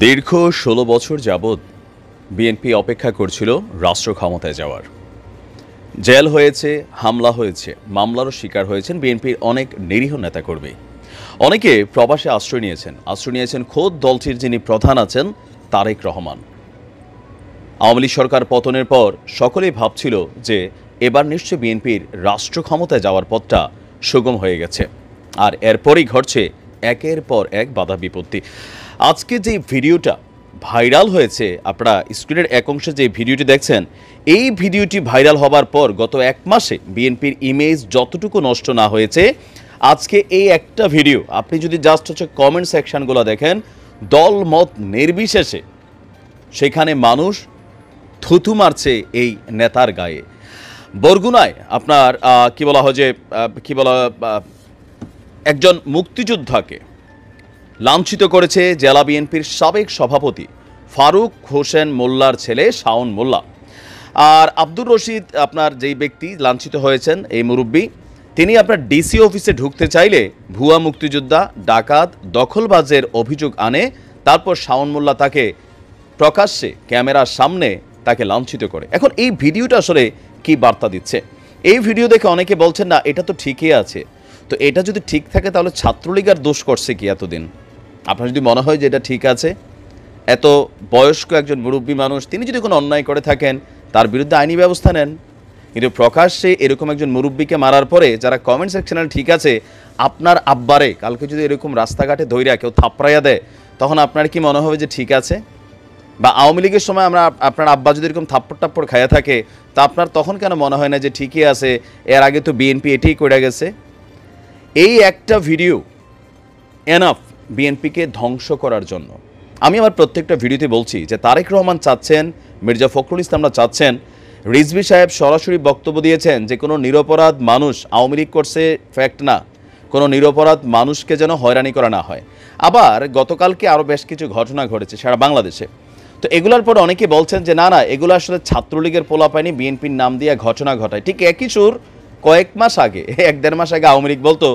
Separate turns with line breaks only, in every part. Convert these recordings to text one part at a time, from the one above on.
দীর্ঘ ১৬ বছর যাবৎ বিএনপি অপেক্ষা করছিল রাষ্ট্র ক্ষমতায় যাওয়ার। জেল হয়েছে, হামলা হয়েছে, মামলারও শিকার হয়েছেন বিএনপির অনেক নিরীহ নেতাকর্মী। অনেকে প্রবাসে আশ্রয় নিয়েছেন খোদ দলটির যিনি প্রধান আছেন তারেক রহমান। আওয়ামী লীগ সরকার পতনের পর সকলেই ভাবছিল যে এবার নিশ্চয় বিএনপির রাষ্ট্র ক্ষমতায় যাওয়ার পথটা সুগম হয়ে গেছে, আর এরপরই ঘটছে একের পর এক বাধা বিপত্তি। আজকে যে ভিডিওটা ভাইরাল হয়েছে, আপনারা স্ক্রিনের এক অংশে যে ভিডিওটি দেখছেন, এই ভিডিওটি ভাইরাল হবার পর গত এক মাসে বিএনপির ইমেজ যতটুকু নষ্ট না হয়েছে, আজকে এই একটা ভিডিও আপনি যদি জাস্ট কমেন্ট সেকশনগুলো দেখেন, দল মত নির্বিশেষে সেখানে মানুষ থুথু মারছে এই নেতার গায়ে। বরগুনায় আপনার একজন মুক্তিযোদ্ধাকে লাঞ্ছিত করেছে জেলা বিএনপির সাবেক সভাপতি ফারুক হোসেন মোল্লার ছেলে শাওন মোল্লা। আর আব্দুর রশিদ আপনার যেই ব্যক্তি লাঞ্ছিত হয়েছেন, এই মুরব্বী, তিনি আপনার ডিসি অফিসে ঢুকতে চাইলে ভুয়া মুক্তিযোদ্ধা, ডাকাত, দখলবাজের অভিযোগ আনে। তারপর শাওন মোল্লা তাকে প্রকাশ্যে ক্যামেরার সামনে তাকে লাঞ্ছিত করে। এখন এই ভিডিওটা আসলে কি বার্তা দিচ্ছে? এই ভিডিও দেখে অনেকে বলছেন না এটা তো ঠিকই আছে। তো এটা যদি ঠিক থাকে তাহলে ছাত্রলীগের দোষ করছে কি এতদিন? আপনার যদি মনে হয় যে এটা ঠিক আছে, এত বয়স্ক একজন মুরব্বী মানুষ, তিনি যদি কোনো অন্যায় করে থাকেন তার বিরুদ্ধে আইনি ব্যবস্থা নেন। কিন্তু প্রকাশ্যে এরকম একজন মুরব্বীকে মারার পরে যারা কমেন্ট সেকশনে ঠিক আছে, আপনার আব্বারে কালকে যদি এরকম রাস্তাঘাটে ধইরা কেউ থাপড়াইয়া দেয়, তখন আপনার কি মনে হবে যে ঠিক আছে? বা আওয়ামী লীগের সময় আপনার আব্বা যদি এরকম থাপ্পড় খাইয়া থাকে, তা আপনার তখন কেন মনে হয় না যে ঠিকই আছে, এর আগে তো বিএনপি এটাই করে গেছে? এই একটা ভিডিও এনাফ বিএনপিকে ধ্বংস করার জন্য। আমি আমার প্রত্যেকটা ভিডিওতে বলছি যে তারেক রহমান চাচ্ছেন, মির্জা ফখরুল ইসলামরা চাচ্ছেন, রিজভী সাহেব সরাসরি বক্তব্য দিয়েছেন যে কোনো নিরপরাধ মানুষ আওয়ামী লীগ করছে ফ্যাক্ট না, কোনো নিরপরাধ মানুষকে যেন হয়রানি করা না হয়। আবার গতকালকে আরও বেশ কিছু ঘটনা ঘটেছে সারা বাংলাদেশে। তো এগুলোর পর অনেকে বলছেন যে না এগুলো আসলে ছাত্রলীগের পোলাপাইনি বিএনপির নাম দিয়ে ঘটনা ঘটায়। ঠিক একই সুর কয়েক মাস আগে, 1-1.5 মাস আগে আওয়ামী লীগ বলতো,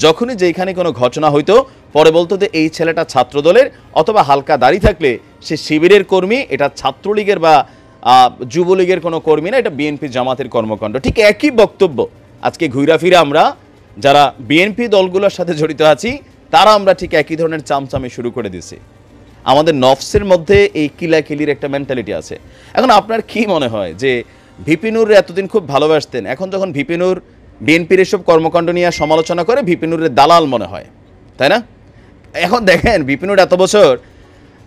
যখনই যেখানে কোনো ঘটনা হইতো পরে বলতো যে এই ছেলেটা ছাত্রদলের অথবা হালকা দাড়ি থাকলে সে শিবিরের কর্মী, এটা ছাত্রলীগের বা যুবলীগের কোনো কর্মী না, এটা বিএনপি জামাতের কর্মকাণ্ড। ঠিক একই বক্তব্য আজকে ঘুরা ফিরে আমরা যারা বিএনপি দলগুলোর সাথে জড়িত আছি তারা আমরা ঠিক একই ধরনের চামচামি শুরু করে দিছি। আমাদের নফসের মধ্যে এই কিলাকিলির একটা মেন্টালিটি আছে। এখন আপনার কি মনে হয় যে ভিপি নূর এতদিন খুব ভালোবাসতেন, এখন যখন ভিপি নূর বিএনপির এসব কর্মকাণ্ড নিয়ে সমালোচনা করে ভিপি নূরের দালাল মনে হয়, তাই না? এখন দেখেন ভিপি নূর এত বছর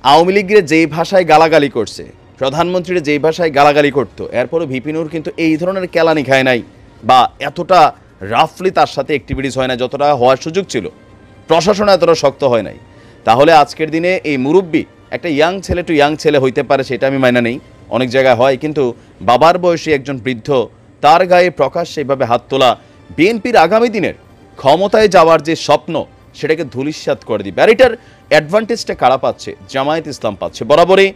আওয়ামী লীগের যেই ভাষায় গালাগালি করছে, প্রধানমন্ত্রীর যেই ভাষায় গালাগালি করতো, এরপরও ভিপি নূর কিন্তু এই ধরনের কেলানি খায় নাই বা এতটা রাফলি তার সাথে অ্যাক্টিভিটিস হয় না যতটা হওয়ার সুযোগ ছিল, প্রশাসন এতটা শক্ত হয় নাই। তাহলে আজকের দিনে এই মুরব্বী একটা ইয়াং ছেলে টু ইয়াং ছেলে হইতে পারে, সেটা আমি মাইনা নেই, অনেক জায়গায় হয়, কিন্তু বাবার বয়সী একজন বৃদ্ধ, তার গায়ে প্রকাশ্যে এভাবে হাত তোলা বিএনপির আগামী দিনের ক্ষমতায় যাওয়ার যে স্বপ্ন সেটাকে ধূলিসাৎ করে দিবে। আর এটার অ্যাডভান্টেজটা কারা পাচ্ছে? জামায়াত ইসলাম পাচ্ছে। বরাবরই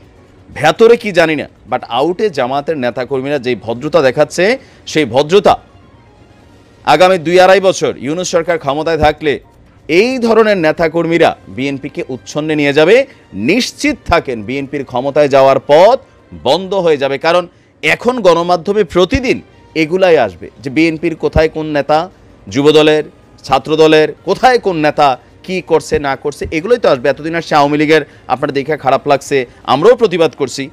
ভেতরে কি জানি না, বাট আউটে জামায়াতের নেতাকর্মীরা যেই ভদ্রতা দেখাচ্ছে, সেই ভদ্রতা আগামী 2-2.5 বছর ইউনূস সরকার ক্ষমতায় থাকলে এই ধরনের নেতাকর্মীরা বিএনপিকে উচ্ছন্নে নিয়ে যাবে। নিশ্চিত থাকেন বিএনপির ক্ষমতায় যাওয়ার পথ বন্ধ হয়ে যাবে, কারণ এখন গণমাধ্যমে প্রতিদিন এগুলাই আসবে যে বিএনপির কোথায় কোন নেতা, যুবদলের, ছাত্রদলের কোথায় কোন নেতা কি করছে না করছে, এগুলোই তো আসবে। এতদিন আসছে আওয়ামী লীগের, আপনার দেখে খারাপ লাগছে, আমরাও প্রতিবাদ করছি।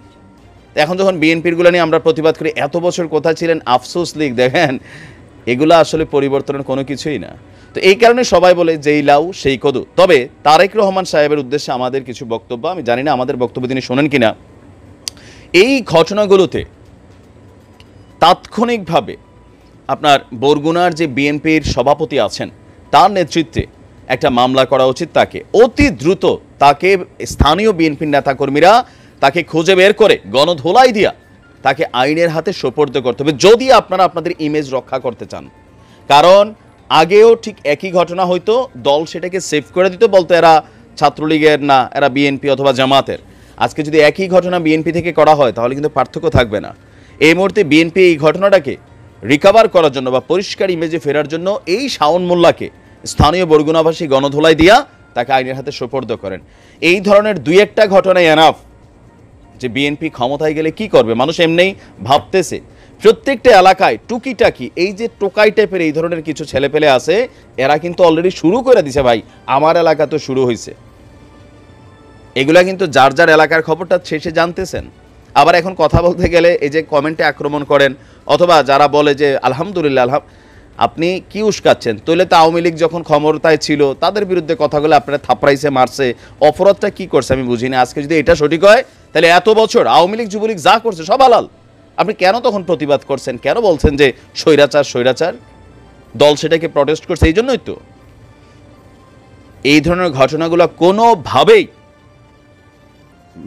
এখন যখন বিএনপিরগুলো নিয়ে আমরা প্রতিবাদ করি, এত বছর কোথায় ছিলেন আফসোস লীগ, দেখেন এগুলো আসলে পরিবর্তনের কোনো কিছুই না। তো এই কারণে সবাই বলে যেই লাউ সেই কদু। তবে তারেক রহমান সাহেবের উদ্দেশ্যে আমাদের কিছু বক্তব্য, আমি জানি না আমাদের বক্তব্য তিনি শোনেন কিনা। এই ঘটনাগুলোতে তাৎক্ষণিকভাবে আপনার বরগুনার যে বিএনপির সভাপতি আছেন তার নেতৃত্বে একটা মামলা করা উচিত। তাকে অতি দ্রুত তাকে স্থানীয় বিএনপির নেতাকর্মীরা তাকে খুঁজে বের করে গণধোলাই দিয়া তাকে আইনের হাতে সোপর্দ করতে হবে, যদি আপনারা আপনাদের ইমেজ রক্ষা করতে চান। কারণ আগেও ঠিক একই ঘটনা হয়তো, দল সেটাকে সেভ করে দিত, বলতো এরা ছাত্রলীগের না, এরা বিএনপি অথবা জামাতের। আজকে যদি একই ঘটনা বিএনপি থেকে করা হয় তাহলে কিন্তু পার্থক্য থাকবে না। এই মুহূর্তে বিএনপি এই ঘটনাটাকে রিকভার করার জন্য বা পরিষ্কার ইমেজে ফেরার জন্য এই শাওন মোল্লাকে স্থানীয় বরগুনাবাসী গণধোলাই দিয়া তাকে আইনের হাতে সোপর্দ করেন। এই ধরনের দুই একটা ঘটনায় এনাফ যে বিএনপি ক্ষমতায় গেলে কি করবে। মানুষ এমনিই ভাবতেছে প্রত্যেকটা এলাকায় টুকিটাকি এই যে টোকাই টাইপের এই ধরনের কিছু ছেলেপেলে আছে, এরা কিন্তু অলরেডি শুরু করে দিছে। ভাই আমার এলাকা তো শুরু হয়েছে। এগুলা কিন্তু যার যার এলাকার খবরটা শেষে জানতেছেন। আবার এখন কথা বলতে গেলে এই যে কমেন্টে আক্রমণ করেন, অথবা যারা বলে যে আলহামদুলিল্লাহ, আপনি কি উস্কাচ্ছেন, তাহলে তো আওয়ামী লীগ যখন ক্ষমতায় ছিল তাদের বিরুদ্ধে কথাগুলো আপনারা থাপড়াইছে, মারছে, অপরাধটা কি করছে আমি বুঝিনি। আজকে যদি এটা সঠিক হয় তাহলে এত বছর আওয়ামী লীগ যুবলীগ যা করছে সব হালাল। আপনি কেন তখন প্রতিবাদ করছেন, কেন বলছেন যে স্বৈরাচার স্বৈরাচার? দল সেটাকে প্রটেস্ট করছে, এই জন্যই তো। এই ধরনের ঘটনাগুলো কোনোভাবেই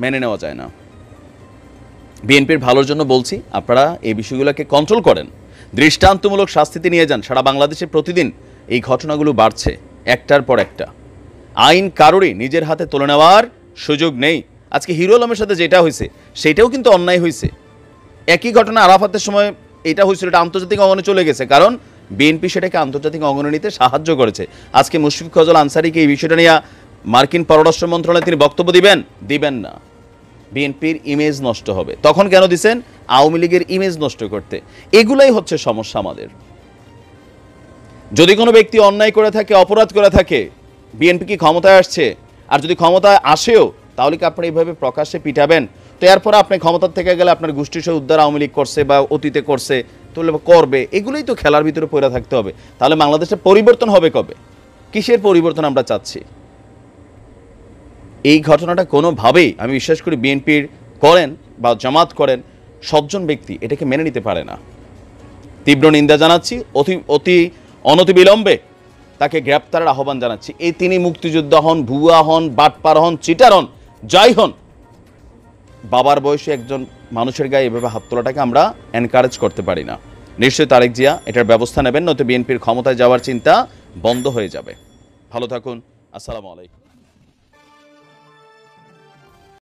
মেনে নেওয়া যায় না। বিএনপির ভালোর জন্য বলছি, আপনারা এই বিষয়গুলোকে কন্ট্রোল করেন, দৃষ্টান্তমূলক শাস্তিতে নিয়ে যান। সারা বাংলাদেশে প্রতিদিন এই ঘটনাগুলো বাড়ছে একটার পর একটা। আইন কারোরই নিজের হাতে তুলে নেওয়ার সুযোগ নেই। আজকে হিরো আলমের সাথে যেটা হয়েছে সেটাও কিন্তু অন্যায় হয়েছে। একই ঘটনা আরাফাতের সময় এটা হয়েছিল, এটা আন্তর্জাতিক অঙ্গনে চলে গেছে, কারণ বিএনপি সেটাকে আন্তর্জাতিক অঙ্গনে নিতে সাহায্য করেছে। আজকে মুশফিক ফজল আনসারীকে এই বিষয়টা নিয়ে মার্কিন পররাষ্ট্র মন্ত্রণালয়ে তিনি বক্তব্য দিবেন না। বিএনপির ইমেজ নষ্ট হবে। তখন কেন দিছেন? আওয়ামী লীগের ইমেজ নষ্ট করতে। এগুলাই হচ্ছে সমস্যা আমাদের। যদি কোনো ব্যক্তি অন্যায় করে থাকে, অপরাধ করে থাকে, বিএনপি কি ক্ষমতায় আসছে, আর যদি ক্ষমতায় আসেও, তাহলে কি আপনারা এইভাবে প্রকাশ্যে পিটাবেন? তো এরপর আপনি ক্ষমতার থেকে গেলে আপনার গোষ্ঠীর সহ উদ্ধার আওয়ামী লীগ করছে বা অতীতে করছে, তাহলে করবে। এগুলোই তো খেলার ভিতরে পড়ে থাকতে হবে। তাহলে বাংলাদেশের পরিবর্তন হবে কবে? কিসের পরিবর্তন আমরা চাচ্ছি? এই ঘটনাটা কোনোভাবেই আমি বিশ্বাস করি বিএনপির করেন বা জামাত করেন সজ্জন ব্যক্তি এটাকে মেনে নিতে পারে না। তীব্র নিন্দা জানাচ্ছি, অতি অনতিবিলম্বে তাকে গ্রেপ্তারের আহ্বান জানাচ্ছি। এই তিনি মুক্তিযোদ্ধা হন, ভুয়া হন, বাটপার হন, চিটার হন, যাই হন, বাবার বয়সে একজন মানুষের গায়ে এভাবে হাত তোলাটাকে আমরা এনকারেজ করতে পারি না। নিশ্চয়ই তারেক জিয়া এটার ব্যবস্থা নেবেন, নয়তো বিএনপির ক্ষমতায় যাওয়ার চিন্তা বন্ধ হয়ে যাবে। ভালো থাকুন। আসসালামু আলাইকুম।